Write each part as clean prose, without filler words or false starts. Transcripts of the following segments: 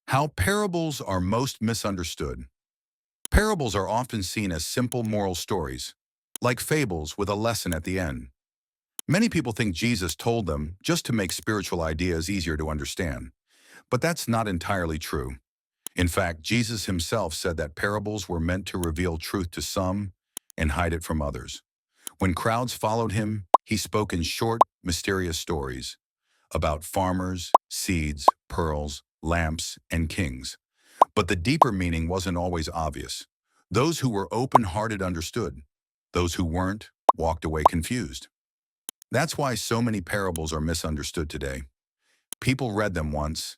How parables are most misunderstood. Parables are often seen as simple moral stories, like fables with a lesson at the end. Many people think Jesus told them just to make spiritual ideas easier to understand, but that's not entirely true. In fact, Jesus himself said that parables were meant to reveal truth to some and hide it from others. When crowds followed him, he spoke in short, mysterious stories about farmers, seeds, pearls, lamps, and kings. But the deeper meaning wasn't always obvious. Those who were open-hearted understood. Those who weren't walked away confused. That's why so many parables are misunderstood today. People read them once,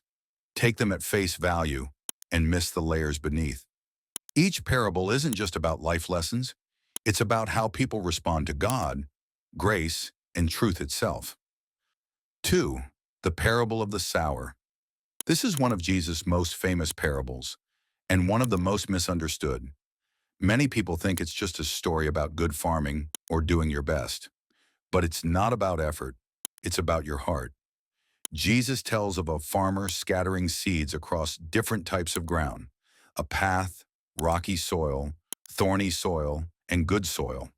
take them at face value, and miss the layers beneath. Each parable isn't just about life lessons. It's about how people respond to God, grace, and truth itself. 2. The parable of the sower. This is one of Jesus' most famous parables, and one of the most misunderstood. Many people think it's just a story about good farming or doing your best. But it's not about effort. It's about your heart. Jesus tells of a farmer scattering seeds across different types of ground: a path, rocky soil, thorny soil, and good soil.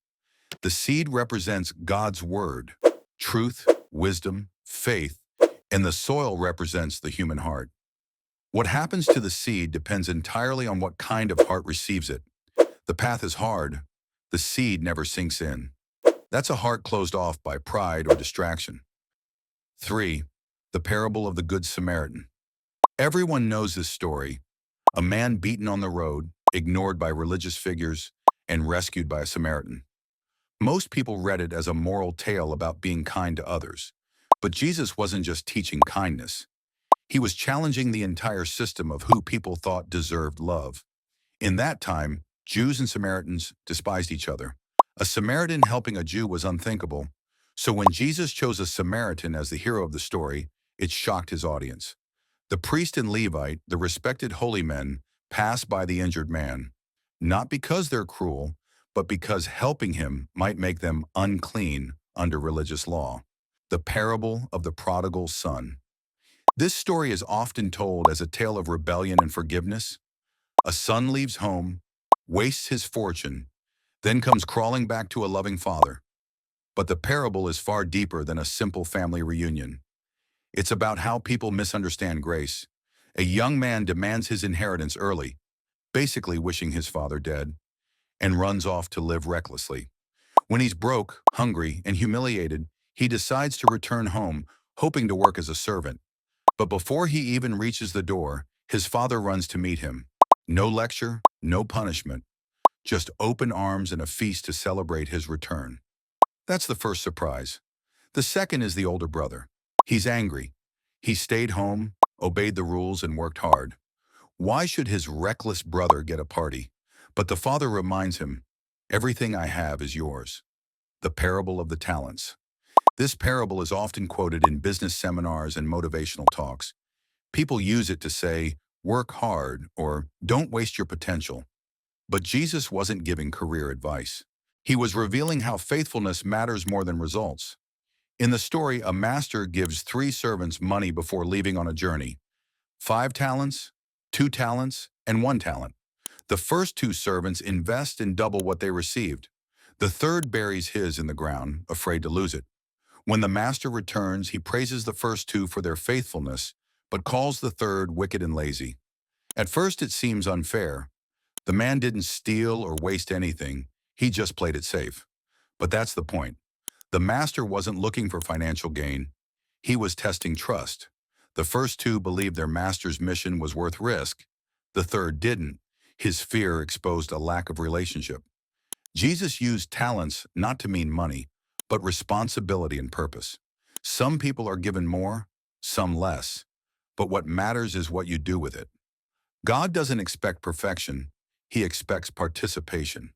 The seed represents God's word, truth, wisdom, faith, and the soil represents the human heart. What happens to the seed depends entirely on what kind of heart receives it. The path is hard. The seed never sinks in. That's a heart closed off by pride or distraction. 3. The parable of the Good Samaritan. Everyone knows this story. A man beaten on the road, ignored by religious figures, and rescued by a Samaritan. Most people read it as a moral tale about being kind to others. But Jesus wasn't just teaching kindness. He was challenging the entire system of who people thought deserved love. In that time, Jews and Samaritans despised each other. A Samaritan helping a Jew was unthinkable. So when Jesus chose a Samaritan as the hero of the story, it shocked his audience. The priest and Levite, the respected holy men, pass by the injured man, not because they're cruel, but because helping him might make them unclean under religious law. The parable of the prodigal son. This story is often told as a tale of rebellion and forgiveness. A son leaves home, wastes his fortune, then comes crawling back to a loving father. But the parable is far deeper than a simple family reunion. It's about how people misunderstand grace. A young man demands his inheritance early, basically wishing his father dead, and runs off to live recklessly. When he's broke, hungry, and humiliated, he decides to return home, hoping to work as a servant. But before he even reaches the door, his father runs to meet him. No lecture, no punishment, just open arms and a feast to celebrate his return. That's the first surprise. The second is the older brother. He's angry. He stayed home, obeyed the rules, and worked hard. Why should his reckless brother get a party? But the father reminds him, "Everything I have is yours." The parable of the talents. This parable is often quoted in business seminars and motivational talks. People use it to say, "Work hard," or "Don't waste your potential." But Jesus wasn't giving career advice. He was revealing how faithfulness matters more than results. In the story, a master gives 3 servants money before leaving on a journey: 5 talents, 2 talents, and 1 talent. The first 2 servants invest and double what they received. The third buries his in the ground, afraid to lose it. When the master returns, he praises the first 2 for their faithfulness, but calls the third wicked and lazy. At first, it seems unfair. The man didn't steal or waste anything. He just played it safe. But that's the point. The master wasn't looking for financial gain. He was testing trust. The first 2 believed their master's mission was worth risk. The third didn't. His fear exposed a lack of relationship. Jesus used talents not to mean money, but responsibility and purpose. Some people are given more, some less. But what matters is what you do with it. God doesn't expect perfection. He expects participation.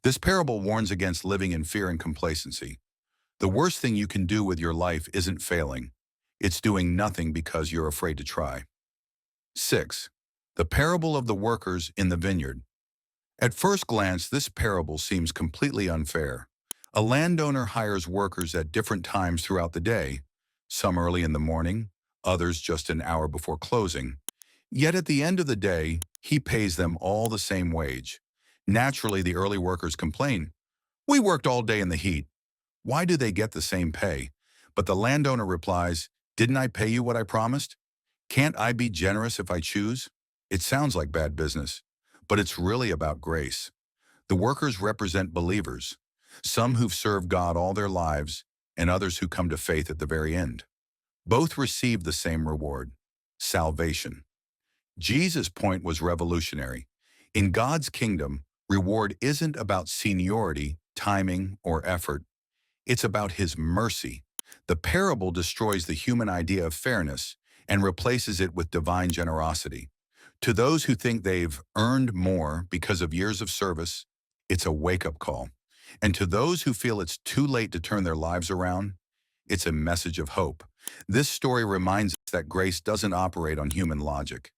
This parable warns against living in fear and complacency. The worst thing you can do with your life isn't failing. It's doing nothing because you're afraid to try. 6. The parable of the workers in the vineyard. At first glance, this parable seems completely unfair. A landowner hires workers at different times throughout the day, some early in the morning, others just an hour before closing. Yet at the end of the day, he pays them all the same wage. Naturally, the early workers complain, "We worked all day in the heat. Why do they get the same pay?" But the landowner replies, "Didn't I pay you what I promised? Can't I be generous if I choose?" It sounds like bad business, but it's really about grace. The workers represent believers, some who've served God all their lives and others who come to faith at the very end. Both receive the same reward, salvation. Jesus' point was revolutionary. In God's kingdom, reward isn't about seniority, timing, or effort. It's about his mercy. The parable destroys the human idea of fairness and replaces it with divine generosity. To those who think they've earned more because of years of service, it's a wake-up call. And to those who feel it's too late to turn their lives around, it's a message of hope. This story reminds us that grace doesn't operate on human logic.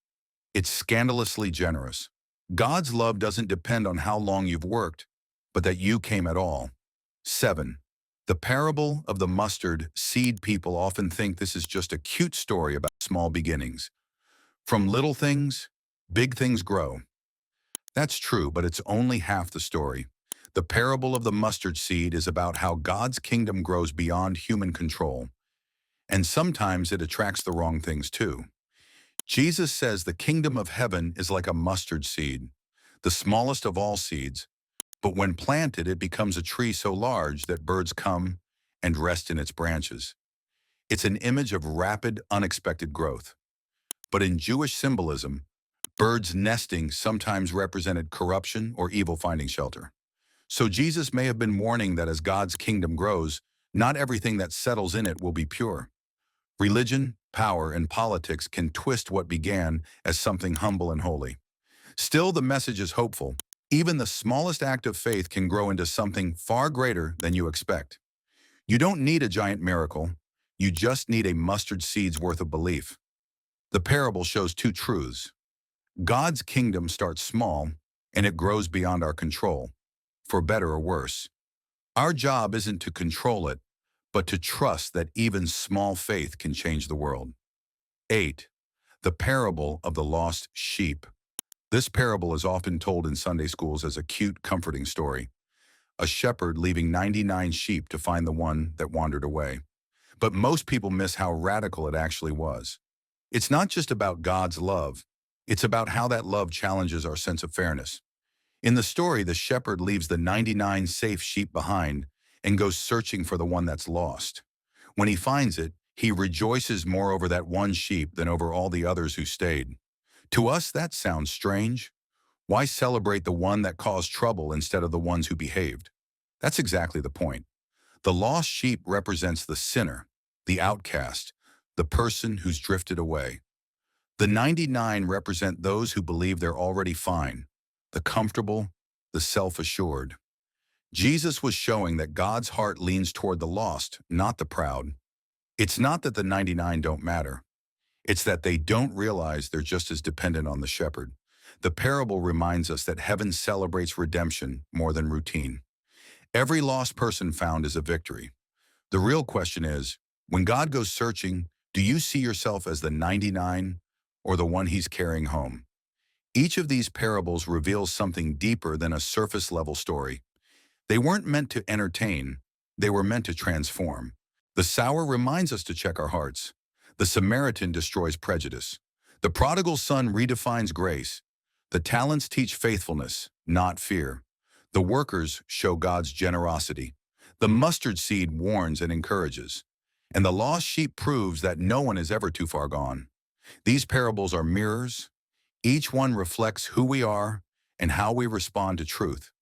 It's scandalously generous. God's love doesn't depend on how long you've worked, but that you came at all. 7. The parable of the mustard seed. People often think this is just a cute story about small beginnings. From little things, big things grow. That's true, but it's only half the story. The parable of the mustard seed is about how God's kingdom grows beyond human control. And sometimes it attracts the wrong things too. Jesus says the kingdom of heaven is like a mustard seed, the smallest of all seeds, but when planted it becomes a tree so large that birds come and rest in its branches. It's an image of rapid, unexpected growth. But in Jewish symbolism, birds nesting sometimes represented corruption or evil finding shelter. So Jesus may have been warning that as God's kingdom grows, not everything that settles in it will be pure. Religion, power, and politics can twist what began as something humble and holy. Still, the message is hopeful. Even the smallest act of faith can grow into something far greater than you expect. You don't need a giant miracle. You just need a mustard seed's worth of belief. The parable shows two truths. God's kingdom starts small, and it grows beyond our control, for better or worse. Our job isn't to control it, but to trust that even small faith can change the world. 8. The parable of the lost sheep. This parable is often told in Sunday schools as a cute, comforting story. A shepherd leaving 99 sheep to find the one that wandered away. But most people miss how radical it actually was. It's not just about God's love. It's about how that love challenges our sense of fairness. In the story, the shepherd leaves the 99 safe sheep behind and goes searching for the one that's lost. When he finds it, he rejoices more over that one sheep than over all the others who stayed. To us, that sounds strange. Why celebrate the one that caused trouble instead of the ones who behaved? That's exactly the point. The lost sheep represents the sinner, the outcast, the person who's drifted away. The 99 represent those who believe they're already fine, the comfortable, the self-assured. Jesus was showing that God's heart leans toward the lost, not the proud. It's not that the 99 don't matter. It's that they don't realize they're just as dependent on the shepherd. The parable reminds us that heaven celebrates redemption more than routine. Every lost person found is a victory. The real question is, when God goes searching, do you see yourself as the 99 or the one he's carrying home? Each of these parables reveals something deeper than a surface-level story. They weren't meant to entertain, they were meant to transform. The sower reminds us to check our hearts. The Samaritan destroys prejudice. The prodigal son redefines grace. The talents teach faithfulness, not fear. The workers show God's generosity. The mustard seed warns and encourages. And the lost sheep proves that no one is ever too far gone. These parables are mirrors. Each one reflects who we are and how we respond to truth.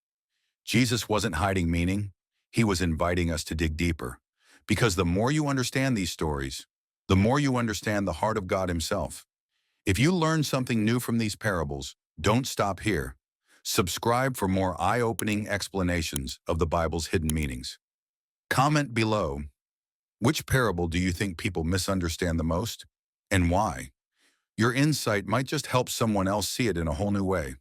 Jesus wasn't hiding meaning. He was inviting us to dig deeper. Because the more you understand these stories, the more you understand the heart of God himself. If you learn something new from these parables, don't stop here. Subscribe for more eye-opening explanations of the Bible's hidden meanings. Comment below. Which parable do you think people misunderstand the most, and why? Your insight might just help someone else see it in a whole new way.